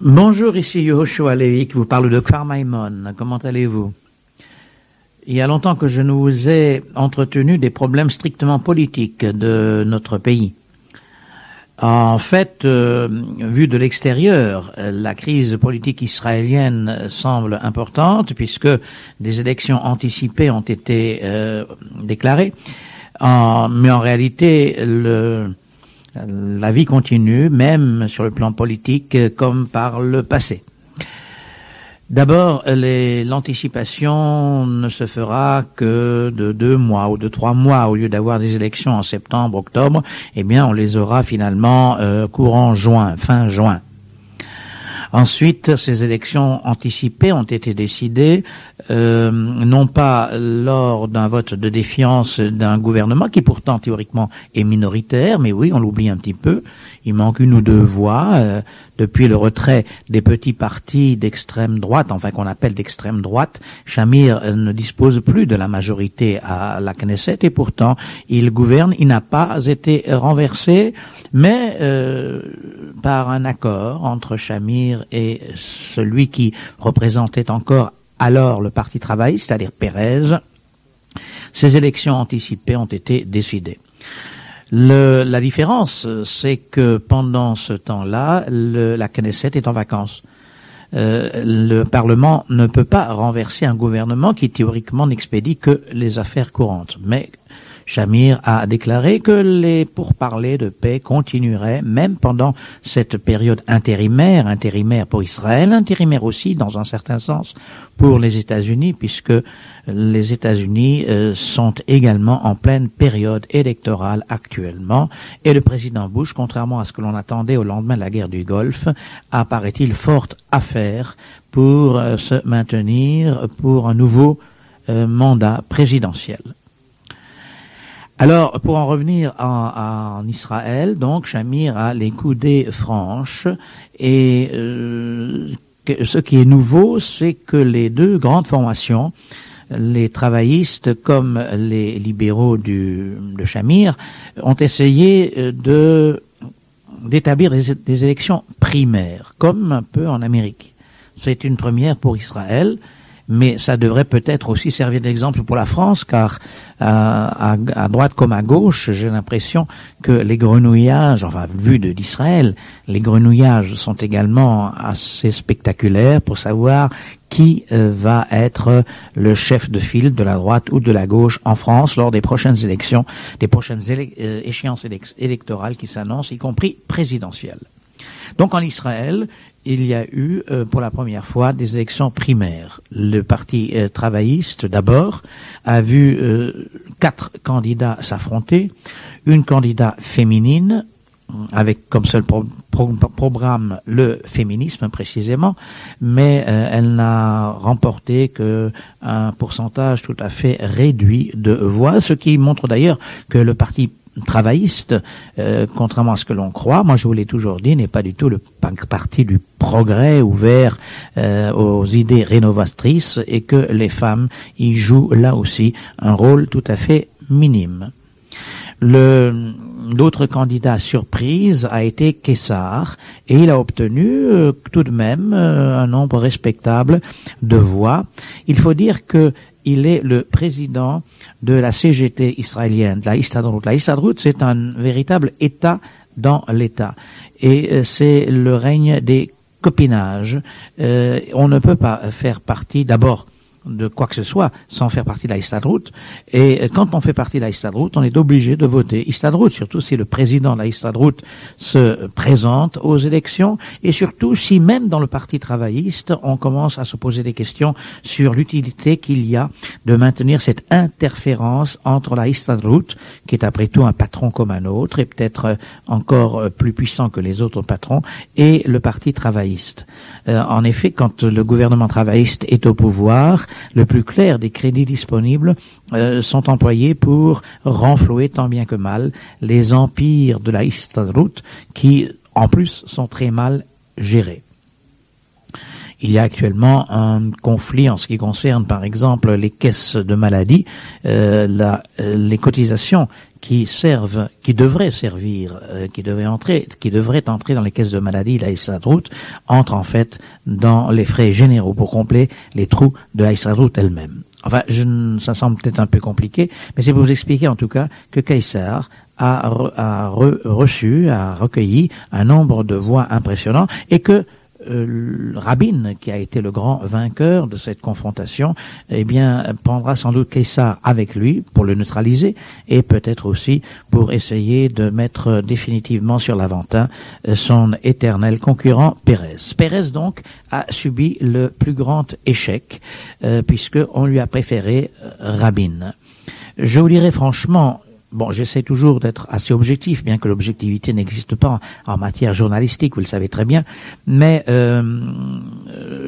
Bonjour, ici Yehoshua Levi qui vous parle de Kfar Maimon. Comment allez-vous? Il y a longtemps que je nous vous ai entretenu des problèmes strictement politiques de notre pays. En fait, vu de l'extérieur, la crise politique israélienne semble importante puisque des élections anticipées ont été déclarées. Mais en réalité, la vie continue, même sur le plan politique, comme par le passé. D'abord, l'anticipation ne se fera que de 2 mois ou de 3 mois. Au lieu d'avoir des élections en septembre, octobre, eh bien, on les aura finalement courant juin, fin juin. Ensuite, ces élections anticipées ont été décidées non pas lors d'un vote de défiance d'un gouvernement qui pourtant théoriquement est minoritaire, mais oui, on l'oublie un petit peu. Il manque 1 ou 2 voix depuis le retrait des petits partis d'extrême droite, enfin qu'on appelle d'extrême droite. Shamir ne dispose plus de la majorité à la Knesset et pourtant il gouverne. Il n'a pas été renversé, mais par un accord entre Shamir et celui qui représentait encore alors le Parti travailliste, c'est-à-dire Pérez, ces élections anticipées ont été décidées. La différence, c'est que pendant ce temps-là, la Knesset est en vacances. Le Parlement ne peut pas renverser un gouvernement qui théoriquement n'expédie que les affaires courantes. Mais Shamir a déclaré que les pourparlers de paix continueraient même pendant cette période intérimaire pour Israël, intérimaire aussi dans un certain sens pour les États-Unis, puisque les États-Unis sont également en pleine période électorale actuellement, et le président Bush, contrairement à ce que l'on attendait au lendemain de la guerre du Golfe, a, paraît-il, fort à faire pour se maintenir pour un nouveau mandat présidentiel. Alors, pour en revenir en Israël, donc, Shamir a les coudées franches et ce qui est nouveau, c'est que les 2 grandes formations, les travaillistes comme les libéraux de Shamir, ont essayé d'établir des élections primaires, comme un peu en Amérique. C'est une première pour Israël. Mais ça devrait peut-être aussi servir d'exemple pour la France, car à droite comme à gauche, j'ai l'impression que les grenouillages, enfin vu d'Israël, les grenouillages sont également assez spectaculaires pour savoir qui va être le chef de file de la droite ou de la gauche en France lors des prochaines élections, des prochaines échéances électorales qui s'annoncent, y compris présidentielles. Donc en Israël, il y a eu pour la première fois des élections primaires. Le parti travailliste, d'abord, a vu 4 candidats s'affronter, une candidate féminine, avec comme seul programme le féminisme précisément, mais elle n'a remporté que un pourcentage tout à fait réduit de voix, ce qui montre d'ailleurs que le parti travailliste, contrairement à ce que l'on croit, moi je vous l'ai toujours dit, n'est pas du tout le parti du progrès ouvert aux idées rénovatrices et que les femmes y jouent là aussi un rôle tout à fait minime. L'autre candidat surprise a été Kessar et il a obtenu tout de même un nombre respectable de voix. Il faut dire que il est le président de la CGT israélienne, la Histadrut. La Histadrut, c'est un véritable État dans l'État. Et c'est le règne des copinages. On ne peut pas faire partie, d'abord, de quoi que ce soit sans faire partie de la Histadrut. Et quand on fait partie de la Histadrut, on est obligé de voter Histadrut, surtout si le président de la Histadrut se présente aux élections et surtout si même dans le parti travailliste, on commence à se poser des questions sur l'utilité qu'il y a de maintenir cette interférence entre la Histadrut, qui est après tout un patron comme un autre et peut-être encore plus puissant que les autres patrons, et le parti travailliste. En effet, quand le gouvernement travailliste est au pouvoir, le plus clair des crédits disponibles sont employés pour renflouer tant bien que mal les empires de la Histadrut qui, en plus, sont très mal gérés. Il y a actuellement un conflit en ce qui concerne, par exemple, les caisses de maladie, les cotisations qui devraient entrer dans les caisses de maladie d'Aïssarout, entrent en fait dans les frais généraux pour combler les trous de Aïssarout elle-même. Enfin, ça semble peut-être un peu compliqué, mais c'est pour vous expliquer en tout cas que Kaysar a recueilli un nombre de voix impressionnant et que Rabin, qui a été le grand vainqueur de cette confrontation, eh bien, prendra sans doute Kaysar avec lui pour le neutraliser et peut-être aussi pour essayer de mettre définitivement sur l'Aventin son éternel concurrent Pérez. Pérez, donc, a subi le plus grand échec puisque on lui a préféré Rabin. Je vous dirais franchement, bon, j'essaie toujours d'être assez objectif, bien que l'objectivité n'existe pas en matière journalistique, vous le savez très bien, mais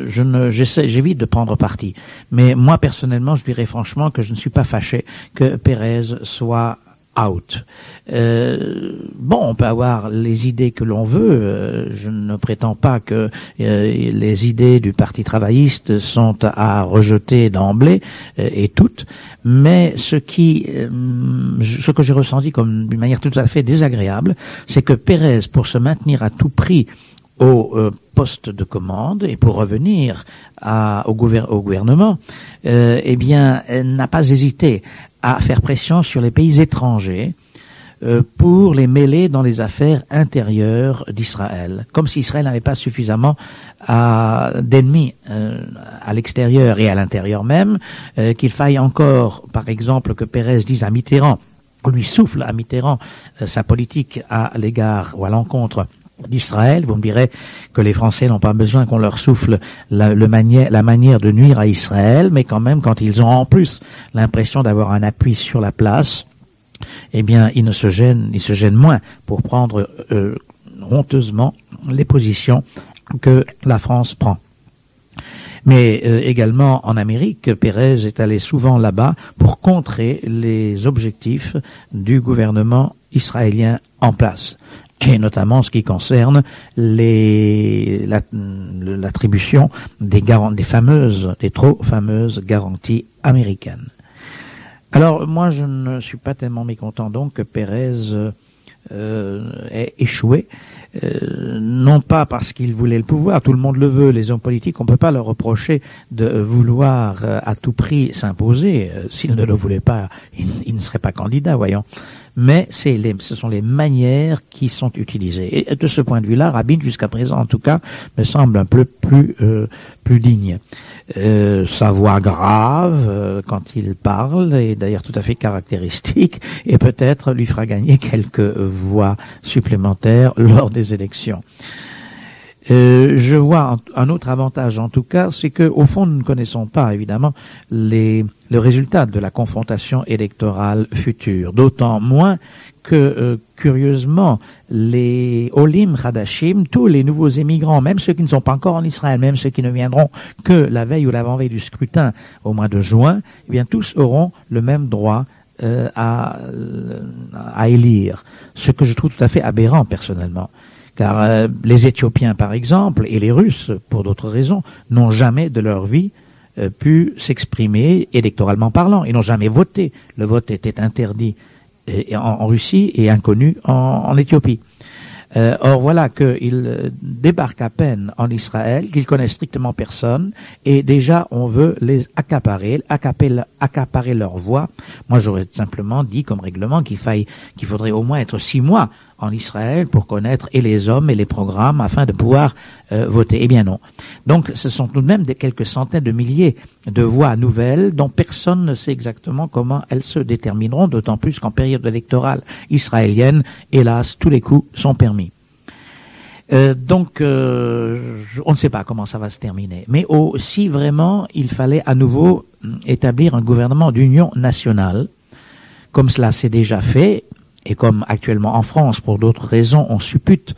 j'évite de prendre parti. Mais moi, personnellement, je dirais franchement que je ne suis pas fâché que Pérez soit out. Bon, on peut avoir les idées que l'on veut. Je ne prétends pas que les idées du Parti travailliste sont à rejeter d'emblée et toutes, mais ce que j'ai ressenti comme d'une manière tout à fait désagréable, c'est que Pérez, pour se maintenir à tout prix au poste de commande et pour revenir au gouvernement, eh bien, n'a pas hésité à faire pression sur les pays étrangers pour les mêler dans les affaires intérieures d'Israël, comme si Israël n'avait pas suffisamment d'ennemis à l'extérieur et à l'intérieur même, qu'il faille encore, par exemple, que Pérez dise à Mitterrand, lui souffle à Mitterrand sa politique à l'égard ou à l'encontre d'Israël. Vous me direz que les Français n'ont pas besoin qu'on leur souffle la manière de nuire à Israël, mais quand même, quand ils ont en plus l'impression d'avoir un appui sur la place, eh bien, ils se gênent moins pour prendre honteusement les positions que la France prend. Mais également en Amérique, Pérez est allé souvent là-bas pour contrer les objectifs du gouvernement israélien en place, et notamment en ce qui concerne l'attribution des trop fameuses garanties américaines. Alors moi je ne suis pas tellement mécontent donc que Pérez ait échoué, non pas parce qu'il voulait le pouvoir, tout le monde le veut, les hommes politiques, on ne peut pas leur reprocher de vouloir à tout prix s'imposer. S'ils ne le voulaient pas, ils ne seraient pas candidats, voyons. Mais ce sont les manières qui sont utilisées. Et de ce point de vue-là, Rabin, jusqu'à présent en tout cas, me semble un peu plus digne. Sa voix grave quand il parle est d'ailleurs tout à fait caractéristique et peut-être lui fera gagner quelques voix supplémentaires lors des élections. Je vois un autre avantage en tout cas, c'est que au fond nous ne connaissons pas évidemment le résultat de la confrontation électorale future, d'autant moins que curieusement les Olim Hadashim, tous les nouveaux émigrants, même ceux qui ne sont pas encore en Israël, même ceux qui ne viendront que la veille ou l'avant-veille du scrutin au mois de juin, eh bien tous auront le même droit à élire, ce que je trouve tout à fait aberrant personnellement. Car les Éthiopiens, par exemple, et les Russes, pour d'autres raisons, n'ont jamais de leur vie pu s'exprimer électoralement parlant. Ils n'ont jamais voté. Le vote était interdit en Russie et inconnu en Éthiopie. Or voilà qu'ils débarquent à peine en Israël, qu'ils connaissent strictement personne, et déjà on veut les accaparer leur voix. Moi j'aurais simplement dit comme règlement qu'il faudrait au moins être 6 mois en Israël pour connaître et les hommes et les programmes afin de pouvoir voter. Eh bien non. Donc ce sont tout de même quelques centaines de milliers de voix nouvelles dont personne ne sait exactement comment elles se détermineront, d'autant plus qu'en période électorale israélienne, hélas, tous les coups sont permis. Donc on ne sait pas comment ça va se terminer. Mais si vraiment il fallait à nouveau établir un gouvernement d'union nationale, comme cela s'est déjà fait, et comme actuellement en France, pour d'autres raisons, on suppute.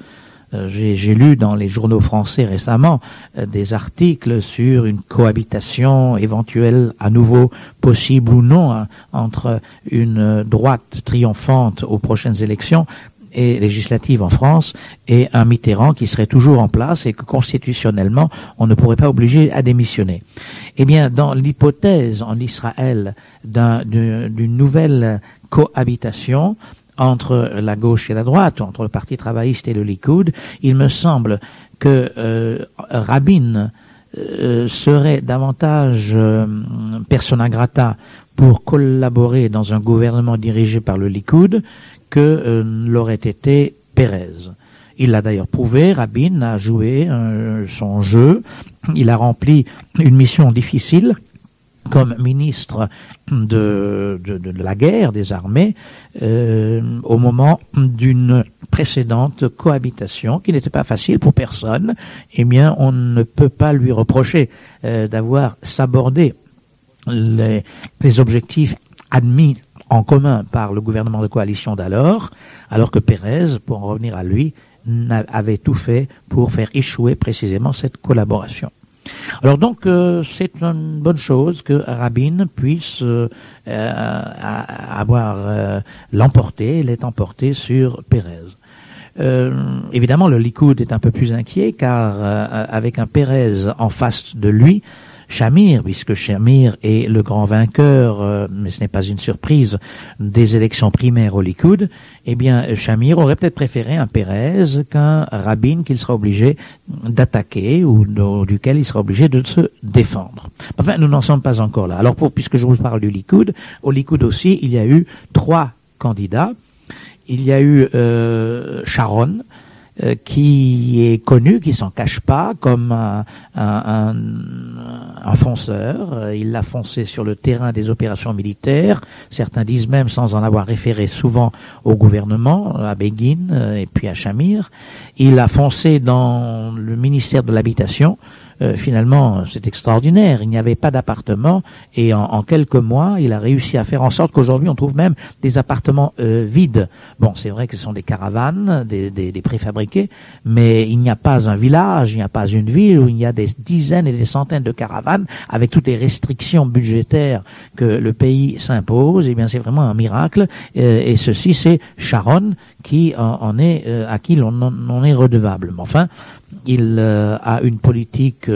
J'ai lu dans les journaux français récemment des articles sur une cohabitation éventuelle à nouveau possible ou non entre une droite triomphante aux prochaines élections et législatives en France, et un Mitterrand qui serait toujours en place et que constitutionnellement on ne pourrait pas obliger à démissionner. Eh bien, dans l'hypothèse en Israël d'une nouvelle cohabitation entre la gauche et la droite, entre le Parti travailliste et le Likoud, il me semble que Rabin serait davantage persona grata pour collaborer dans un gouvernement dirigé par le Likoud que l'aurait été Pérez. Il l'a d'ailleurs prouvé, Rabin a joué son jeu, il a rempli une mission difficile comme ministre de la guerre, des armées, au moment d'une précédente cohabitation qui n'était pas facile pour personne. Eh bien, on ne peut pas lui reprocher d'avoir sabordé les objectifs admis en commun par le gouvernement de coalition d'alors, alors que Pérez, pour en revenir à lui, avait tout fait pour faire échouer précisément cette collaboration. Alors donc c'est une bonne chose que Rabin puisse avoir l'ait emporté sur Pérez. Évidemment, le Likoud est un peu plus inquiet car avec un Pérez en face de lui, Shamir, puisque Shamir est le grand vainqueur, mais ce n'est pas une surprise, des élections primaires au Likoud, eh bien Shamir aurait peut-être préféré un Pérez qu'un Rabin qu'il sera obligé d'attaquer ou duquel il sera obligé de se défendre. Enfin, nous n'en sommes pas encore là. Alors puisque je vous parle du Likoud, au Likoud aussi, il y a eu 3 candidats. Il y a eu Sharon, qui est connu, qui s'en cache pas, comme un fonceur. Il l'a foncé sur le terrain des opérations militaires. Certains disent même sans en avoir référé souvent au gouvernement, à Begin et puis à Shamir. Il a foncé dans le ministère de l'Habitation. Finalement, c'est extraordinaire. Il n'y avait pas d'appartement et en quelques mois, il a réussi à faire en sorte qu'aujourd'hui, on trouve même des appartements vides. Bon, c'est vrai que ce sont des caravanes, des préfabriqués, mais il n'y a pas un village, il n'y a pas une ville où il y a des dizaines et des centaines de caravanes avec toutes les restrictions budgétaires que le pays s'impose. Eh bien, c'est vraiment un miracle. Et ceci, c'est Sharon qui en est à qui l'on est redevable. Mais enfin, il a une politique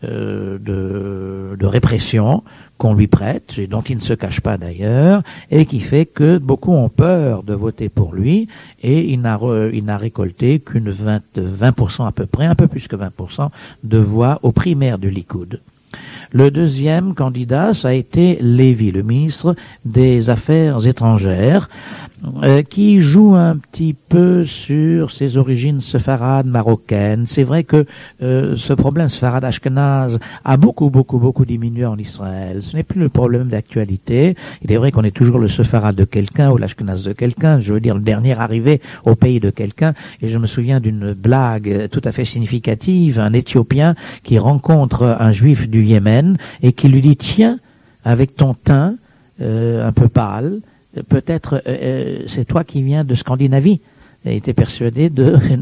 de répression qu'on lui prête, et dont il ne se cache pas d'ailleurs, et qui fait que beaucoup ont peur de voter pour lui, et il n'a récolté qu'une 20% à peu près, un peu plus que 20% de voix aux primaires du Likoud. Le deuxième candidat, ça a été Lévy, le ministre des Affaires étrangères, qui joue un petit peu sur ses origines séfarades marocaines. C'est vrai que ce problème séfarade ashkénaze a beaucoup diminué en Israël. Ce n'est plus le problème d'actualité. Il est vrai qu'on est toujours le séfarade de quelqu'un ou l'ashkénaze de quelqu'un, je veux dire le dernier arrivé au pays de quelqu'un. Et je me souviens d'une blague tout à fait significative, un Éthiopien qui rencontre un juif du Yémen et qui lui dit « Tiens, avec ton teint un peu pâle, peut-être c'est toi qui viens de Scandinavie ». Il était persuadé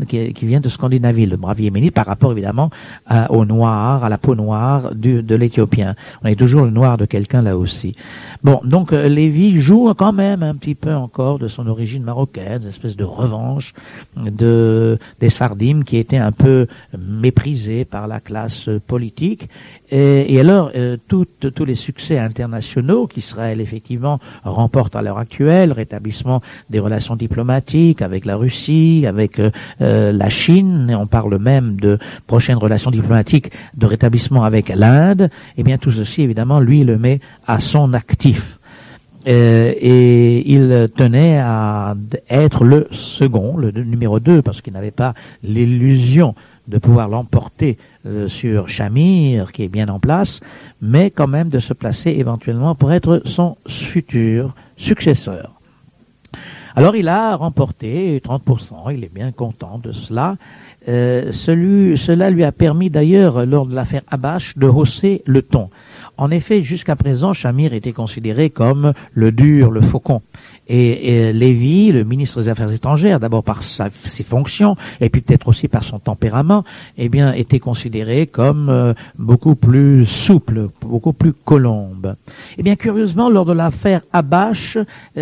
qui vient de Scandinavie, le brave Yéménite, par rapport évidemment au noir, à la peau noire de l'Éthiopien. On est toujours le noir de quelqu'un là aussi. Bon, donc Lévy joue quand même un petit peu encore de son origine marocaine, une espèce de revanche des Sardim qui étaient un peu méprisés par la classe politique. Et alors, tous les succès internationaux qu'Israël effectivement remporte à l'heure actuelle, rétablissement des relations diplomatiques avec la Russie, avec la Chine, et on parle même de prochaines relations diplomatiques, de rétablissement avec l'Inde, eh bien tout ceci évidemment lui le met à son actif. Et il tenait à être le second, le numéro 2, parce qu'il n'avait pas l'illusion de pouvoir l'emporter sur Shamir, qui est bien en place, mais quand même de se placer éventuellement pour être son futur successeur. Alors il a remporté 30%, il est bien content de cela. Cela lui a permis d'ailleurs, lors de l'affaire Habash, de hausser le ton. En effet, jusqu'à présent, Shamir était considéré comme le dur, le faucon. Et Lévy, le ministre des Affaires étrangères, d'abord par ses fonctions, et puis peut-être aussi par son tempérament, eh bien, était considéré comme beaucoup plus souple, beaucoup plus colombe. Eh bien, curieusement, lors de l'affaire Habash,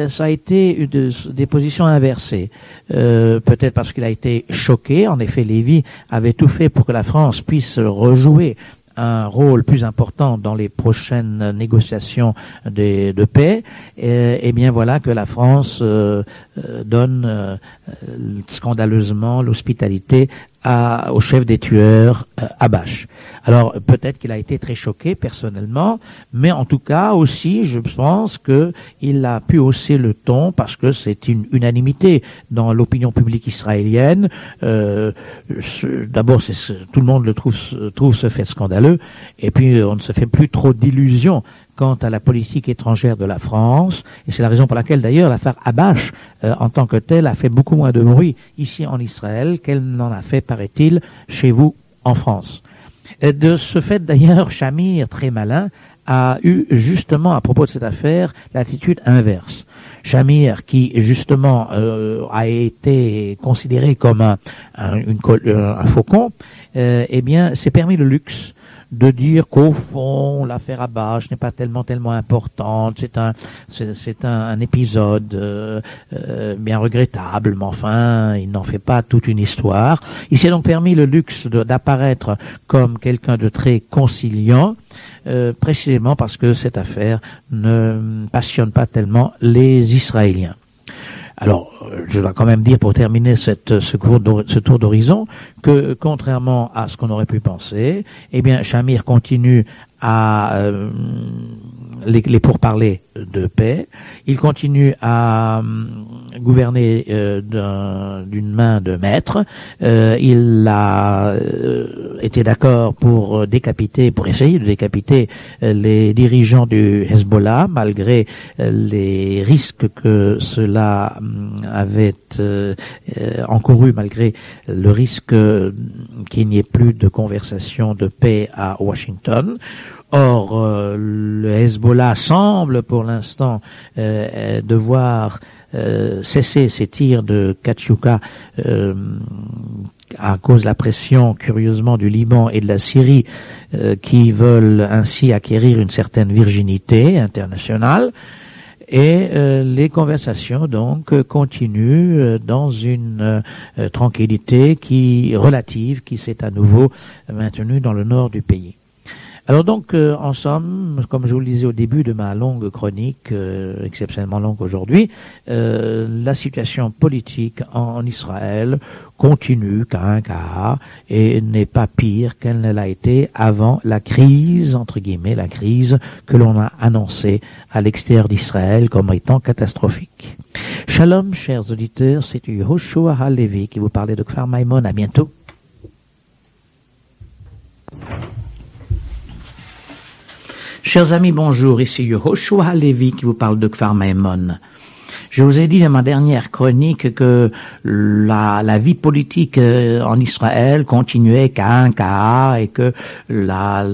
ça a été des positions inversées. Peut-être parce qu'il a été choqué. En effet, Lévy avait tout fait pour que la France puisse rejouer un rôle plus important dans les prochaines négociations de paix, et bien voilà que la France donne scandaleusement l'hospitalité au chef des tueurs, Habash. Alors peut-être qu'il a été très choqué personnellement, mais en tout cas aussi je pense que il a pu hausser le ton parce que c'est une unanimité dans l'opinion publique israélienne. D'abord tout le monde le trouve ce fait scandaleux, et puis on ne se fait plus trop d'illusions quant à la politique étrangère de la France, et c'est la raison pour laquelle d'ailleurs l'affaire Habash en tant que telle a fait beaucoup moins de bruit ici en Israël qu'elle n'en a fait, paraît-il, chez vous en France. De ce fait d'ailleurs, Shamir, très malin, a eu justement à propos de cette affaire l'attitude inverse. Shamir, qui justement a été considéré comme un faucon, eh bien s'est permis le luxe de dire qu'au fond l'affaire Habash n'est pas tellement importante, c'est un épisode bien regrettable, mais enfin il n'en fait pas toute une histoire. Il s'est donc permis le luxe d'apparaître comme quelqu'un de très conciliant, précisément parce que cette affaire ne passionne pas tellement les Israéliens. Alors, je dois quand même dire, pour terminer ce tour d'horizon, que contrairement à ce qu'on aurait pu penser, eh bien, Shamir continue à les pourparlers de paix. Il continue à gouverner d'une main de maître. Il a été d'accord pour essayer de décapiter les dirigeants du Hezbollah, malgré les risques que cela avait encouru, malgré le risque qu'il n'y ait plus de conversation de paix à Washington. Or, le Hezbollah semble pour l'instant devoir cesser ses tirs de Katyusha à cause de la pression, curieusement, du Liban et de la Syrie qui veulent ainsi acquérir une certaine virginité internationale. Et les conversations donc continuent dans une tranquillité relative qui s'est à nouveau maintenue dans le nord du pays. Alors donc, en somme, comme je vous le disais au début de ma longue chronique, exceptionnellement longue aujourd'hui, la situation politique en Israël continue qu'à et n'est pas pire qu'elle ne l'a été avant la crise, entre guillemets, la crise que l'on a annoncée à l'extérieur d'Israël comme étant catastrophique. Shalom, chers auditeurs, c'est Yehoshua Halevi qui vous parlait de Kfar Maimon. À bientôt. Chers amis, bonjour, ici Yehoshua Halevi qui vous parle de Kfar Maimon. Je vous ai dit dans ma dernière chronique que la vie politique en Israël continuait qu'à et que la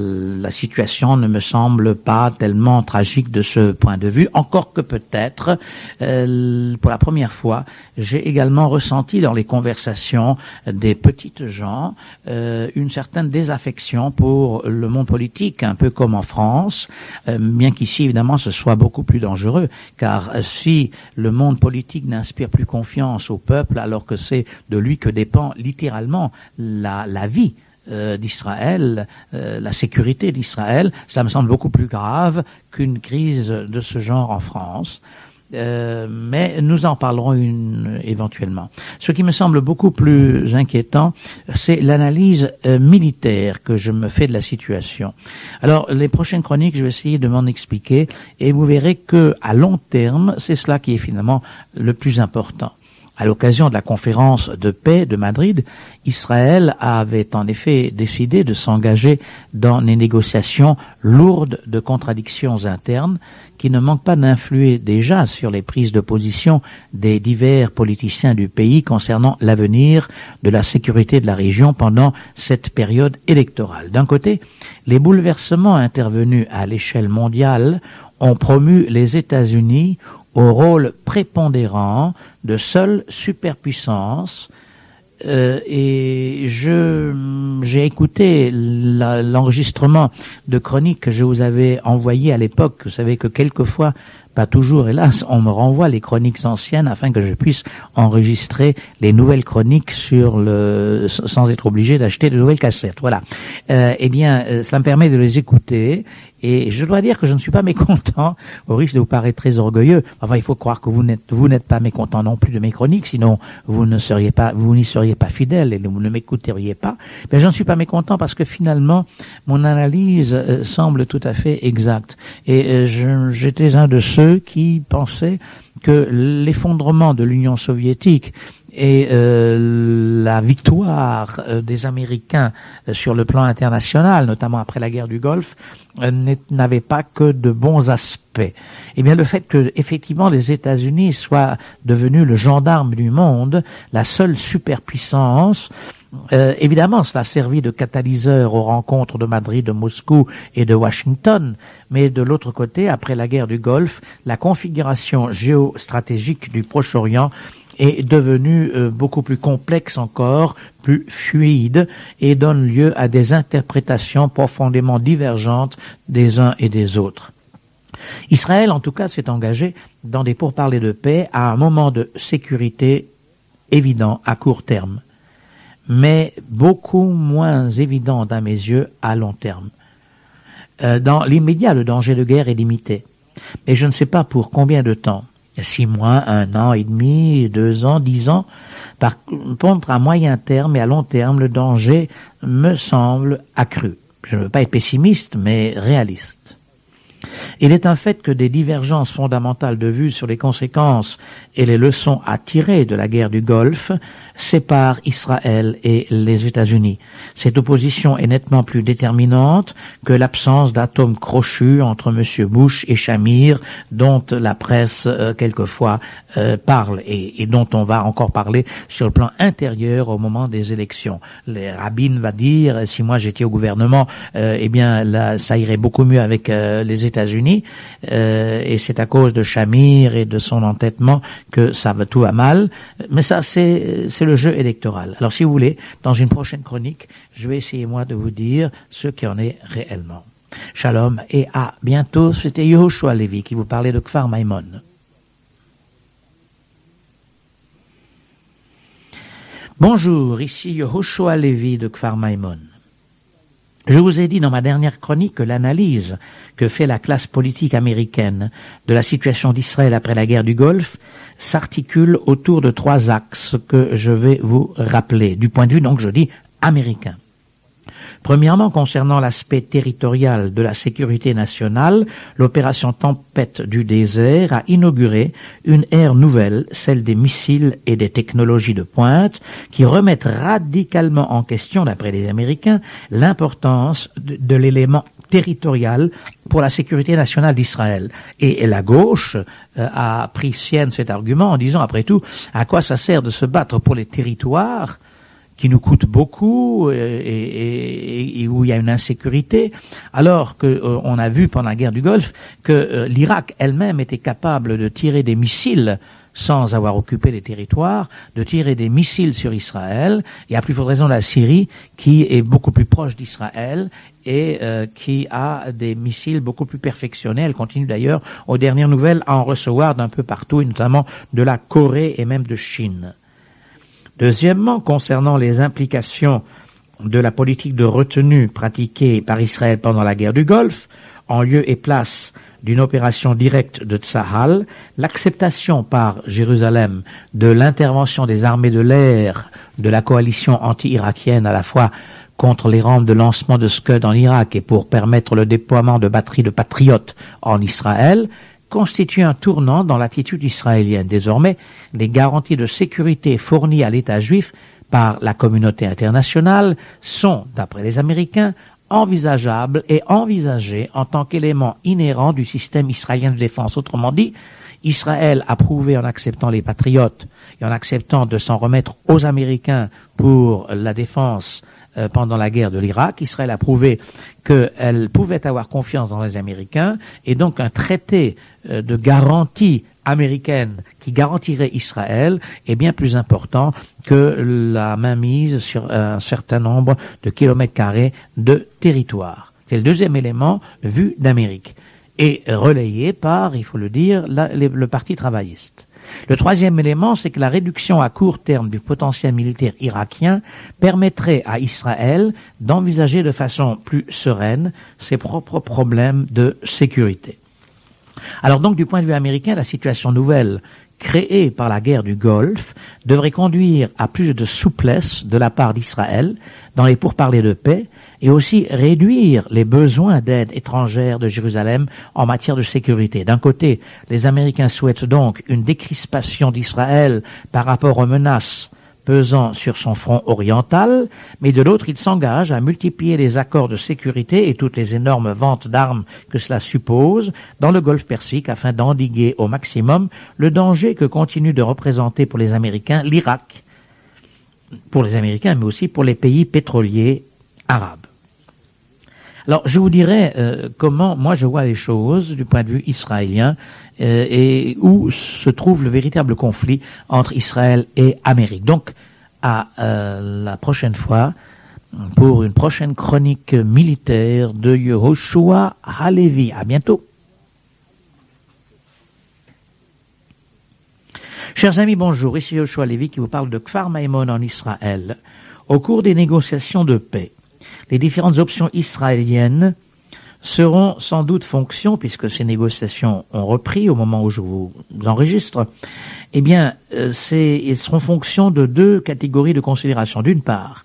situation ne me semble pas tellement tragique de ce point de vue, encore que peut-être, pour la première fois, j'ai également ressenti dans les conversations des petites gens une certaine désaffection pour le monde politique, un peu comme en France, bien qu'ici, évidemment, ce soit beaucoup plus dangereux, car si le monde politique n'inspire plus confiance au peuple, alors que c'est de lui que dépend littéralement la vie d'Israël, la sécurité d'Israël, ça me semble beaucoup plus grave qu'une crise de ce genre en France. Mais nous en parlerons éventuellement. Ce qui me semble beaucoup plus inquiétant, c'est l'analyse militaire que je me fais de la situation. Alors, les prochaines chroniques, je vais essayer de m'en expliquer, et vous verrez que à long terme, c'est cela qui est finalement le plus important. À l'occasion de la conférence de paix de Madrid, Israël avait en effet décidé de s'engager dans des négociations lourdes de contradictions internes qui ne manquent pas d'influer déjà sur les prises de position des divers politiciens du pays concernant l'avenir de la sécurité de la région pendant cette période électorale. D'un côté, les bouleversements intervenus à l'échelle mondiale ont promu les États-Unis au rôle prépondérant de seule superpuissance. Et j'ai écouté l'enregistrement de chroniques que je vous avais envoyé à l'époque. Vous savez que quelquefois, pas toujours hélas, on me renvoie les chroniques anciennes afin que je puisse enregistrer les nouvelles chroniques sans être obligé d'acheter de nouvelles cassettes. Voilà. Ça me permet de les écouter. Et je dois dire que je ne suis pas mécontent, au risque de vous paraître très orgueilleux. Enfin, il faut croire que vous n'êtes pas mécontent non plus de mes chroniques, sinon vous n'y seriez pas fidèle et vous ne m'écouteriez pas. Mais je ne suis pas mécontent parce que finalement, mon analyse semble tout à fait exacte. Et j'étais un de ceux qui pensaient que l'effondrement de l'Union soviétique et la victoire des Américains sur le plan international, notamment après la guerre du Golfe, n'avait pas que de bons aspects. Eh bien, le fait que, effectivement, les États-Unis soient devenus le gendarme du monde, la seule superpuissance, évidemment, cela a servi de catalyseur aux rencontres de Madrid, de Moscou et de Washington, mais de l'autre côté, après la guerre du Golfe, la configuration géostratégique du Proche-Orient est devenue beaucoup plus complexe encore, plus fluide, et donne lieu à des interprétations profondément divergentes des uns et des autres. Israël, en tout cas, s'est engagé dans des pourparlers de paix à un moment de sécurité évident à court terme, mais beaucoup moins évident à mes yeux à long terme. Dans l'immédiat, le danger de guerre est limité, mais je ne sais pas pour combien de temps. 6 mois, 1 an et demi, 2 ans, 10 ans. Par contre, à moyen terme et à long terme, le danger me semble accru. Je ne veux pas être pessimiste, mais réaliste. Il est un fait que des divergences fondamentales de vue sur les conséquences et les leçons à tirer de la guerre du Golfe séparent Israël et les États-Unis. Cette opposition est nettement plus déterminante que l'absence d'atomes crochus entre M. Bush et Shamir, dont la presse quelquefois parle et dont on va encore parler sur le plan intérieur au moment des élections. Rabin va dire, si moi j'étais au gouvernement, là, ça irait beaucoup mieux avec les États-Unis, et c'est à cause de Shamir et de son entêtement que tout va mal. Mais ça, c'est le jeu électoral. Alors, si vous voulez, dans une prochaine chronique, je vais essayer, moi, de vous dire ce qu'il en est réellement. Shalom et à bientôt. C'était Yehoshua Levi qui vous parlait de Kfar Maimon. Bonjour, ici Yehoshua Levi de Kfar Maimon. Je vous ai dit dans ma dernière chronique que l'analyse que fait la classe politique américaine de la situation d'Israël après la guerre du Golfe s'articule autour de 3 axes que je vais vous rappeler, du point de vue, donc, je dis, américain. Premièrement, concernant l'aspect territorial de la sécurité nationale, l'opération Tempête du désert a inauguré une ère nouvelle, celle des missiles et des technologies de pointe, qui remettent radicalement en question, d'après les Américains, l'importance de l'élément territorial pour la sécurité nationale d'Israël. Et la gauche a pris sienne cet argument en disant, après tout, à quoi ça sert de se battre pour les territoires qui nous coûtent beaucoup et où il y a une insécurité, alors que on a vu pendant la guerre du Golfe que l'Irak elle-même était capable de tirer des missiles sans avoir occupé les territoires, de tirer des missiles sur Israël, et à plus forte raison la Syrie, qui est beaucoup plus proche d'Israël et qui a des missiles beaucoup plus perfectionnés. Elle continue d'ailleurs, aux dernières nouvelles, à en recevoir d'un peu partout, et notamment de la Corée et même de Chine. Deuxièmement, concernant les implications de la politique de retenue pratiquée par Israël pendant la guerre du Golfe, en lieu et place d'une opération directe de Tsahal, l'acceptation par Jérusalem de l'intervention des armées de l'air de la coalition anti-irakienne à la fois contre les rampes de lancement de Scud en Irak et pour permettre le déploiement de batteries de patriotes en Israël, constitue un tournant dans l'attitude israélienne. Désormais, les garanties de sécurité fournies à l'État juif par la communauté internationale sont, d'après les Américains, envisageables et envisagées en tant qu'élément inhérent du système israélien de défense. Autrement dit, Israël a prouvé en acceptant les patriotes et en acceptant de s'en remettre aux Américains pour la défense pendant la guerre de l'Irak, Israël a prouvé qu'elle pouvait avoir confiance dans les Américains et donc un traité de garantie américaine qui garantirait Israël est bien plus important que la mainmise sur un certain nombre de kilomètres carrés de territoire. C'est le deuxième élément vu d'Amérique et relayé par, il faut le dire, le Parti travailliste. Le troisième élément, c'est que la réduction à court terme du potentiel militaire irakien permettrait à Israël d'envisager de façon plus sereine ses propres problèmes de sécurité. Alors donc, du point de vue américain, la situation nouvelle créée par la guerre du Golfe devrait conduire à plus de souplesse de la part d'Israël dans les pourparlers de paix et aussi réduire les besoins d'aide étrangère de Jérusalem en matière de sécurité. D'un côté, les Américains souhaitent donc une décrispation d'Israël par rapport aux menaces pesant sur son front oriental, mais de l'autre, ils s'engagent à multiplier les accords de sécurité et toutes les énormes ventes d'armes que cela suppose dans le Golfe Persique afin d'endiguer au maximum le danger que continue de représenter pour les Américains l'Irak, pour les Américains, mais aussi pour les pays pétroliers arabes. Alors, je vous dirais comment moi je vois les choses du point de vue israélien et où se trouve le véritable conflit entre Israël et Amérique. Donc, à la prochaine fois, pour une prochaine chronique militaire de Yehoshua Halevi. À bientôt. Chers amis, bonjour. Ici Yehoshua Halevi qui vous parle de Kfar Maimon en Israël. Au cours des négociations de paix, les différentes options israéliennes seront sans doute fonction, puisque ces négociations ont repris au moment où je vous enregistre, eh bien, elles seront fonction de deux catégories de considération. D'une part,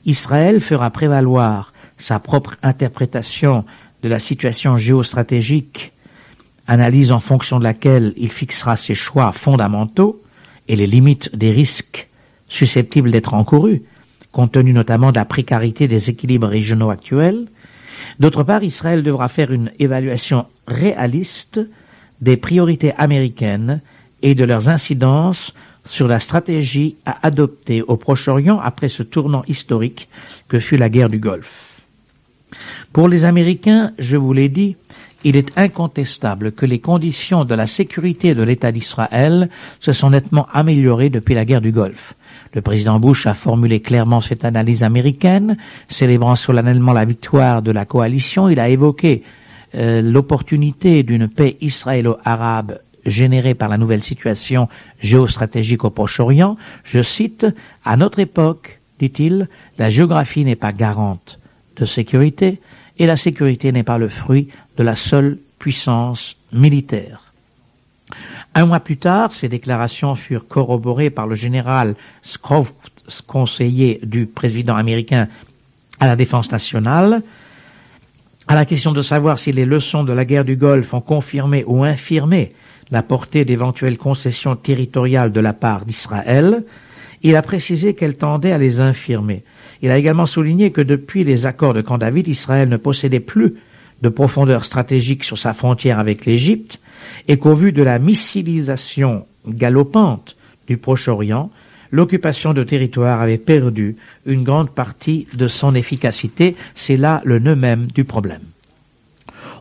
Israël fera prévaloir sa propre interprétation de la situation géostratégique, analyse en fonction de laquelle il fixera ses choix fondamentaux et les limites des risques susceptibles d'être encourus, compte tenu notamment de la précarité des équilibres régionaux actuels. D'autre part, Israël devra faire une évaluation réaliste des priorités américaines et de leurs incidences sur la stratégie à adopter au Proche-Orient après ce tournant historique que fut la guerre du Golfe. Pour les Américains, je vous l'ai dit, il est incontestable que les conditions de la sécurité de l'État d'Israël se sont nettement améliorées depuis la guerre du Golfe. Le président Bush a formulé clairement cette analyse américaine, célébrant solennellement la victoire de la coalition. Il a évoqué l'opportunité d'une paix israélo-arabe générée par la nouvelle situation géostratégique au Proche-Orient. Je cite, « À notre époque, dit-il, la géographie n'est pas garante de sécurité et la sécurité n'est pas le fruit de la seule puissance militaire. » Un mois plus tard, ces déclarations furent corroborées par le général Scroft, conseiller du président américain à la défense nationale. À la question de savoir si les leçons de la guerre du Golfe ont confirmé ou infirmé la portée d'éventuelles concessions territoriales de la part d'Israël, il a précisé qu'elle tendait à les infirmer. Il a également souligné que depuis les accords de Camp David, Israël ne possédait plus de profondeur stratégique sur sa frontière avec l'Égypte et qu'au vu de la missilisation galopante du Proche-Orient, l'occupation de territoire avait perdu une grande partie de son efficacité. C'est là le nœud même du problème.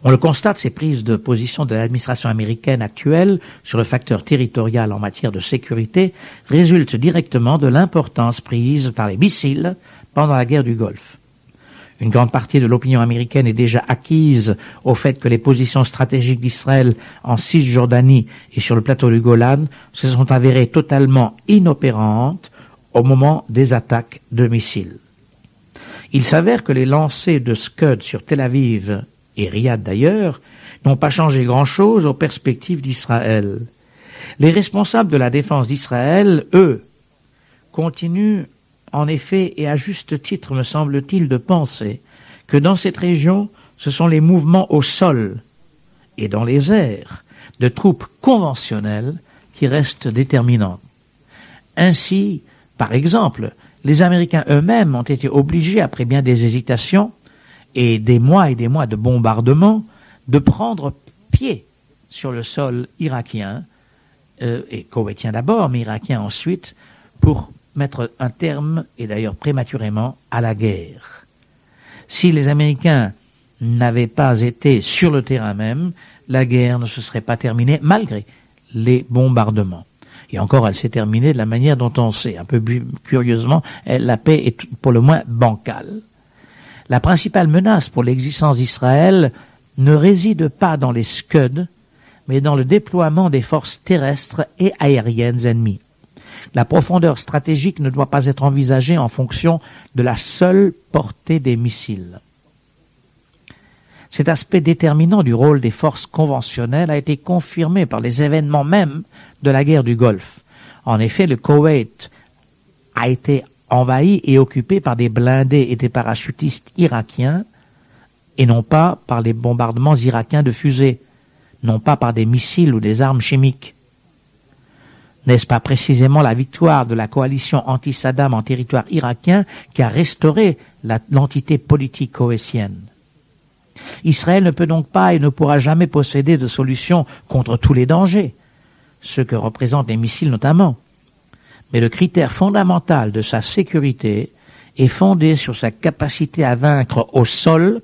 On le constate, ces prises de position de l'administration américaine actuelle sur le facteur territorial en matière de sécurité résultent directement de l'importance prise par les missiles pendant la guerre du Golfe. Une grande partie de l'opinion américaine est déjà acquise au fait que les positions stratégiques d'Israël en Cisjordanie et sur le plateau du Golan se sont avérées totalement inopérantes au moment des attaques de missiles. Il s'avère que les lancers de Scud sur Tel Aviv et Riyad d'ailleurs n'ont pas changé grand-chose aux perspectives d'Israël. Les responsables de la défense d'Israël, eux, continuent en effet, et à juste titre, me semble-t-il, de penser que dans cette région, ce sont les mouvements au sol et dans les airs de troupes conventionnelles qui restent déterminantes. Ainsi, par exemple, les Américains eux-mêmes ont été obligés, après bien des hésitations et des mois de bombardements, de prendre pied sur le sol irakien, et koweïtien d'abord, mais irakien ensuite, pour mettre un terme, et d'ailleurs prématurément, à la guerre. Si les Américains n'avaient pas été sur le terrain même, la guerre ne se serait pas terminée malgré les bombardements. Et encore, elle s'est terminée de la manière dont on sait. Un peu curieusement, la paix est pour le moins bancale. La principale menace pour l'existence d'Israël ne réside pas dans les Scud, mais dans le déploiement des forces terrestres et aériennes ennemies. La profondeur stratégique ne doit pas être envisagée en fonction de la seule portée des missiles. Cet aspect déterminant du rôle des forces conventionnelles a été confirmé par les événements mêmes de la guerre du Golfe. En effet, le Koweït a été envahi et occupé par des blindés et des parachutistes irakiens, et non pas par les bombardements irakiens de fusées, non pas par des missiles ou des armes chimiques. N'est-ce pas précisément la victoire de la coalition anti-Saddam en territoire irakien qui a restauré l'entité politique koweïtienne? Israël ne peut donc pas et ne pourra jamais posséder de solution contre tous les dangers, ce que représentent les missiles notamment. Mais le critère fondamental de sa sécurité est fondé sur sa capacité à vaincre au sol